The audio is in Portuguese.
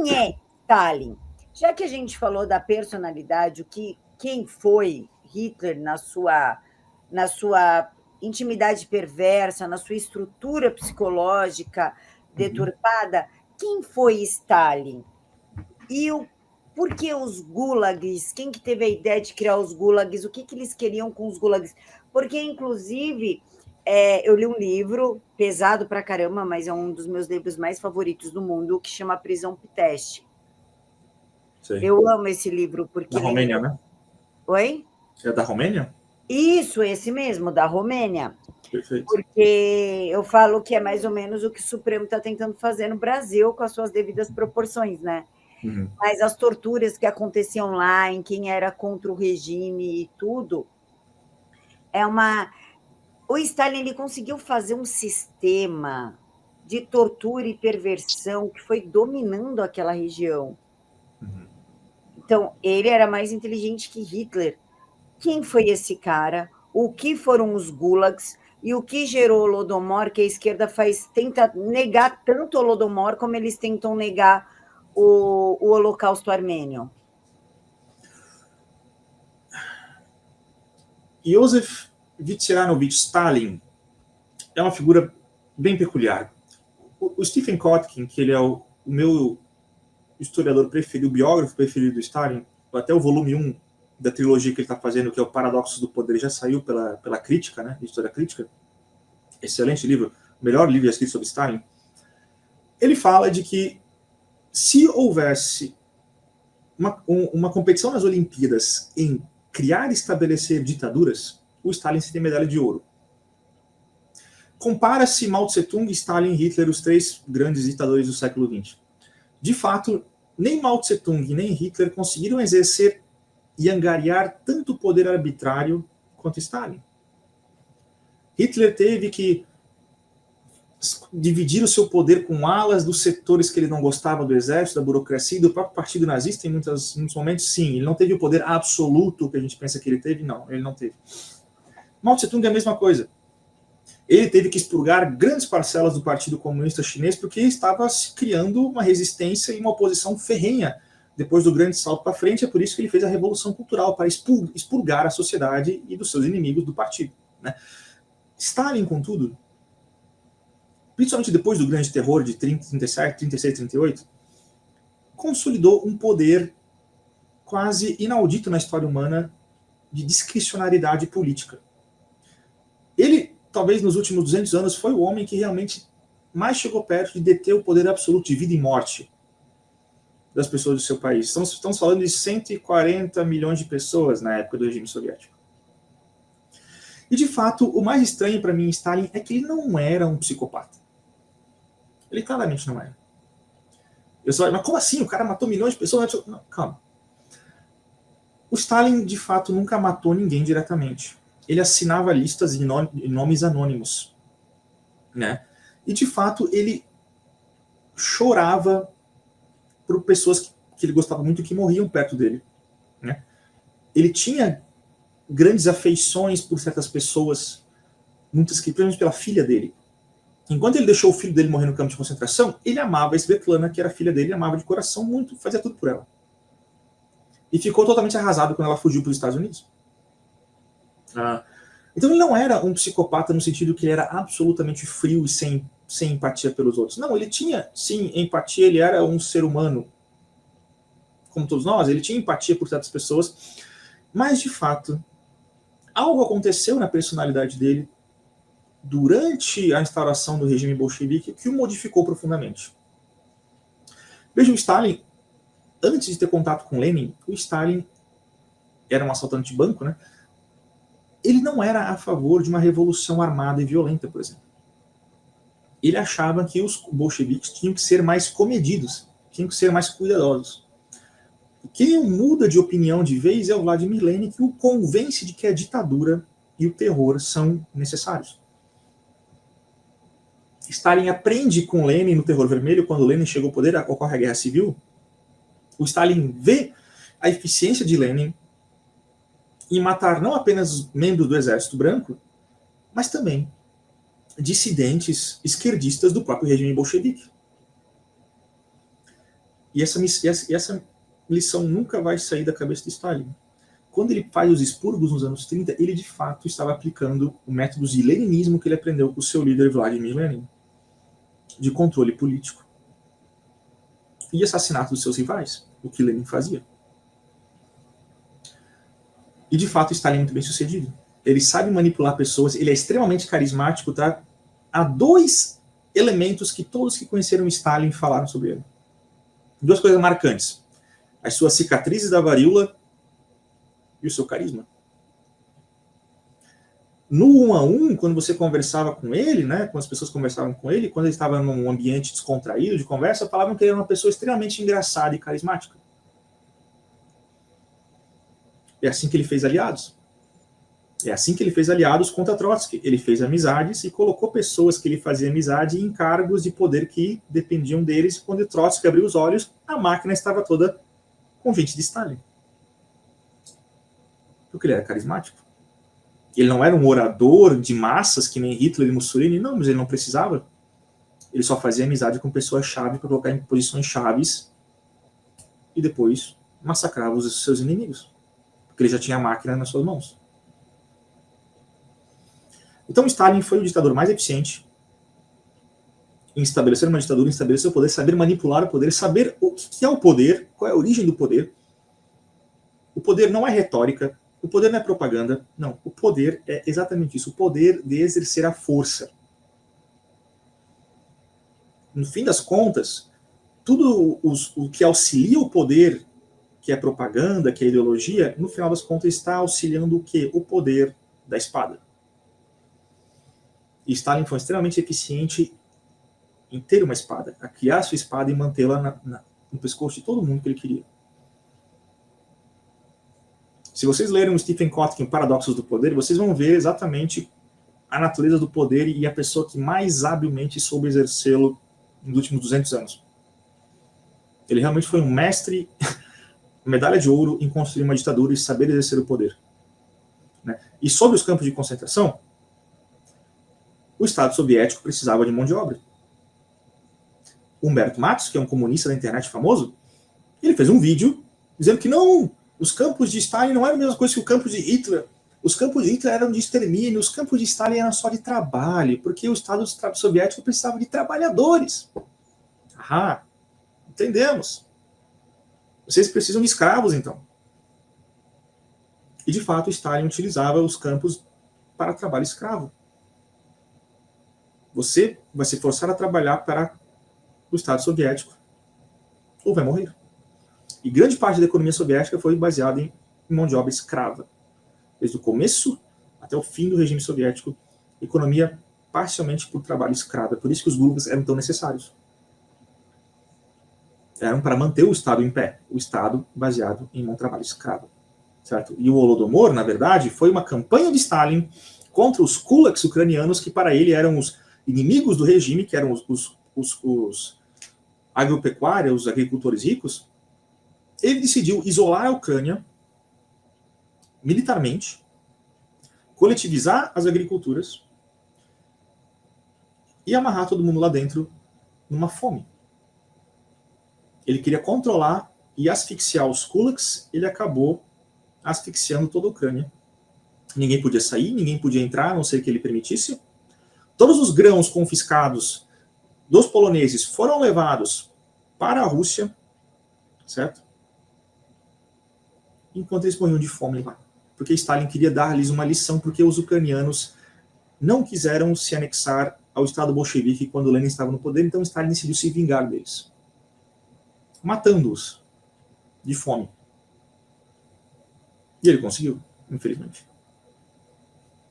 quem é Stalin? Já que a gente falou da personalidade, quem foi Hitler na sua intimidade perversa, na sua estrutura psicológica deturpada, quem foi Stalin? E por que os gulags? Quem que teve a ideia de criar os gulags? O que eles queriam com os gulags? Porque, inclusive, eu li um livro pesado pra caramba, mas é um dos meus livros mais favoritos do mundo, que chama Prisão Pitesh. Eu amo esse livro, porque... Da Romênia, né? Oi? É da Romênia? Isso, esse mesmo, da Romênia. Perfeito. Porque eu falo que é mais ou menos o que o Supremo está tentando fazer no Brasil, com as suas devidas proporções, né? Mas as torturas que aconteciam lá, em quem era contra o regime e tudo, o Stalin ele conseguiu fazer um sistema de tortura e perversão que foi dominando aquela região. Então, ele era mais inteligente que Hitler. Quem foi esse cara? O que foram os gulags? E o que gerou o Holodomor, que a esquerda tenta negar tanto o Holodomor como eles tentam negar o Holocausto Armênio? Joseph Vissarionovich Stalin é uma figura bem peculiar. O Stephen Kotkin, que ele é o meu historiador preferido, o biógrafo preferido do Stalin, até o volume 1 da trilogia que ele está fazendo, que é o Paradoxos do Poder, já saiu pela crítica, né? História Crítica. Excelente livro, o melhor livro escrito sobre Stalin. Ele fala de que se houvesse uma competição nas Olimpíadas em criar e estabelecer ditaduras, o Stalin seria medalha de ouro. Compara-se Mao Tse-tung, Stalin e Hitler, os três grandes ditadores do século XX. De fato, nem Mao Tse-tung nem Hitler conseguiram exercer e angariar tanto poder arbitrário quanto Stalin. Hitler teve que dividir o seu poder com alas dos setores que ele não gostava do exército, da burocracia e do próprio partido nazista em muitos momentos, sim. Ele não teve o poder absoluto que a gente pensa que ele teve, não, ele não teve. Mao Tse-tung é a mesma coisa. Ele teve que expurgar grandes parcelas do Partido Comunista Chinês porque estava se criando uma resistência e uma oposição ferrenha depois do grande salto para frente. É por isso que ele fez a Revolução Cultural, para expurgar a sociedade e dos seus inimigos do partido, né? Stalin, contudo, principalmente depois do grande terror de 37, 36, 38, consolidou um poder quase inaudito na história humana de discricionariedade política. Ele, talvez nos últimos 200 anos, foi o homem que realmente mais chegou perto de deter o poder absoluto de vida e morte das pessoas do seu país. Estamos falando de 140 milhões de pessoas na época do regime soviético. E, de fato, o mais estranho para mim em Stalin é que ele não era um psicopata. Ele claramente não era. Mas como assim? O cara matou milhões de pessoas? Não, calma. O Stalin, de fato, nunca matou ninguém diretamente. Ele assinava listas em nomes anônimos, né? E, de fato, ele chorava por pessoas que ele gostava muito e que morriam perto dele, né? Ele tinha grandes afeições por certas pessoas, muitas que, principalmente pela filha dele. Enquanto ele deixou o filho dele morrer no campo de concentração, ele amava a Svetlana, que era filha dele, amava de coração muito, fazia tudo por ela. E ficou totalmente arrasado quando ela fugiu para os Estados Unidos. Então ele não era um psicopata no sentido que ele era absolutamente frio e sem empatia pelos outros. Não, ele tinha, sim, empatia, ele era um ser humano, como todos nós, ele tinha empatia por certas pessoas, mas, de fato, algo aconteceu na personalidade dele durante a instauração do regime bolchevique que o modificou profundamente. Veja, o Stalin, antes de ter contato com Lenin, o Stalin era um assaltante de banco, né? Ele não era a favor de uma revolução armada e violenta, por exemplo. Ele achava que os bolcheviques tinham que ser mais comedidos, tinham que ser mais cuidadosos. E quem muda de opinião de vez é o Vladimir Lenin, que o convence de que a ditadura e o terror são necessários. Stalin aprende com Lenin no Terror Vermelho, quando Lenin chegou ao poder, ocorre a Guerra Civil. O Stalin vê a eficiência de Lenin em matar não apenas membros do Exército Branco, mas também dissidentes esquerdistas do próprio regime bolchevique. E essa lição nunca vai sair da cabeça de Stalin. Quando ele faz os expurgos nos anos 30, ele de fato estava aplicando o método de leninismo que ele aprendeu com o seu líder Vladimir Lenin, de controle político e assassinato dos seus rivais, o que Lenin fazia. E de fato Stalin é muito bem sucedido. Ele sabe manipular pessoas, ele é extremamente carismático, tá? Há 2 elementos que todos que conheceram Stalin falaram sobre ele. 2 coisas marcantes: as suas cicatrizes da varíola e o seu carisma. No 1 a 1, quando você conversava com ele, né, quando as pessoas conversavam com ele, quando ele estava num ambiente descontraído de conversa, falavam que ele era uma pessoa extremamente engraçada e carismática. É assim que ele fez aliados. É assim que ele fez aliados contra Trotsky. Ele fez amizades e colocou pessoas que ele fazia amizade em cargos de poder que dependiam deles. Quando Trotsky abriu os olhos, a máquina estava toda com gente de Stalin. Porque ele era carismático. Ele não era um orador de massas que nem Hitler e Mussolini, não, mas ele não precisava. Ele só fazia amizade com pessoas-chave para colocar em posições chaves e depois massacrava os seus inimigos. Porque ele já tinha a máquina nas suas mãos. Então Stalin foi o ditador mais eficiente em estabelecer uma ditadura, em estabelecer o poder, saber manipular o poder, saber o que é o poder, qual é a origem do poder. O poder não é retórica, o poder não é propaganda, não. O poder é exatamente isso, o poder de exercer a força. No fim das contas, tudo o que auxilia o poder, que é propaganda, que é ideologia, no final das contas está auxiliando o quê? O poder da espada. E Stalin foi extremamente eficiente em ter uma espada, a criar sua espada e mantê-la no pescoço de todo mundo que ele queria. Se vocês lerem o Stephen Kotkin, Paradoxos do Poder, vocês vão ver exatamente a natureza do poder e a pessoa que mais habilmente soube exercê-lo nos últimos 200 anos. Ele realmente foi um mestre, medalha de ouro em construir uma ditadura e saber exercer o poder. E sobre os campos de concentração, o Estado soviético precisava de mão de obra. Humberto Matos, que é um comunista da internet famoso, ele fez um vídeo dizendo que não, os campos de Stalin não eram a mesma coisa que o campo de Hitler. Os campos de Hitler eram de extermínio, os campos de Stalin eram só de trabalho, porque o Estado soviético precisava de trabalhadores. Ah, entendemos. Vocês precisam de escravos, então. E, de fato, Stalin utilizava os campos para trabalho escravo. Você vai se forçar a trabalhar para o Estado soviético ou vai morrer. E grande parte da economia soviética foi baseada em mão de obra escrava. Desde o começo até o fim do regime soviético, economia parcialmente por trabalho escravo. É por isso que os gulags eram tão necessários. Eram para manter o Estado em pé, o Estado baseado em um trabalho escravo. Certo? E o Holodomor, na verdade, foi uma campanha de Stalin contra os kulaks ucranianos, que para ele eram os inimigos do regime, que eram os agropecuários, os agricultores ricos. Ele decidiu isolar a Ucrânia militarmente, coletivizar as agriculturas e amarrar todo mundo lá dentro numa fome. Ele queria controlar e asfixiar os kulaks, ele acabou asfixiando toda a Ucrânia. Ninguém podia sair, ninguém podia entrar, a não ser que ele permitisse. Todos os grãos confiscados dos poloneses foram levados para a Rússia, certo? Enquanto eles morriam de fome lá. Porque Stalin queria dar-lhes uma lição, porque os ucranianos não quiseram se anexar ao Estado bolchevique quando Lenin estava no poder, então Stalin decidiu se vingar deles, matando-os de fome. E ele conseguiu, infelizmente.